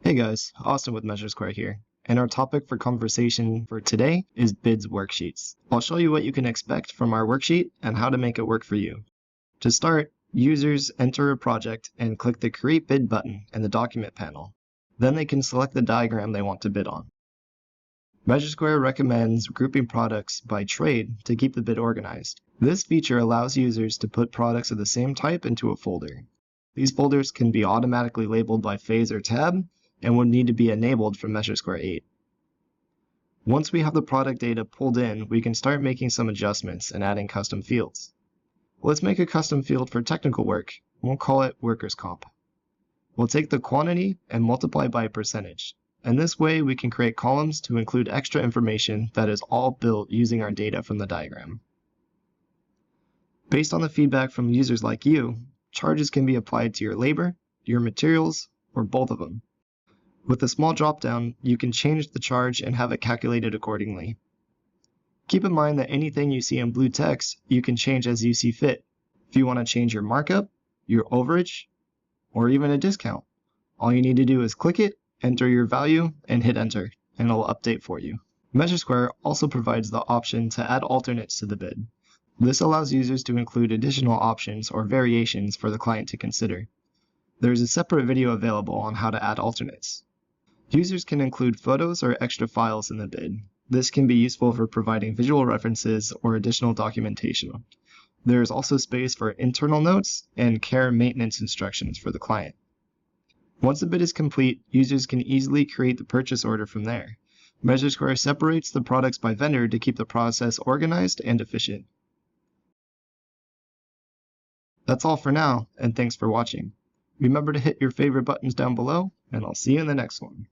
Hey guys, Austin with MeasureSquare here, and our topic for conversation for today is bids worksheets. I'll show you what you can expect from our worksheet and how to make it work for you. To start, users enter a project and click the Create Bid button in the document panel. Then they can select the diagram they want to bid on. MeasureSquare recommends grouping products by trade to keep the bid organized. This feature allows users to put products of the same type into a folder. These folders can be automatically labeled by phase or tab, and would need to be enabled from MeasureSquare 8. Once we have the product data pulled in, we can start making some adjustments and adding custom fields. Let's make a custom field for technical work, and we'll call it Workers' Comp. We'll take the quantity and multiply by percentage, and this way we can create columns to include extra information that is all built using our data from the diagram. Based on the feedback from users like you, charges can be applied to your labor, your materials, or both of them. With a small dropdown, you can change the charge and have it calculated accordingly. Keep in mind that anything you see in blue text, you can change as you see fit. If you want to change your markup, your overage, or even a discount, all you need to do is click it, enter your value, and hit enter, and it'll update for you. MeasureSquare also provides the option to add alternates to the bid. This allows users to include additional options or variations for the client to consider. There is a separate video available on how to add alternates. Users can include photos or extra files in the bid. This can be useful for providing visual references or additional documentation. There is also space for internal notes and care maintenance instructions for the client. Once the bid is complete, users can easily create the purchase order from there. MeasureSquare separates the products by vendor to keep the process organized and efficient. That's all for now, and thanks for watching. Remember to hit your favorite buttons down below, and I'll see you in the next one.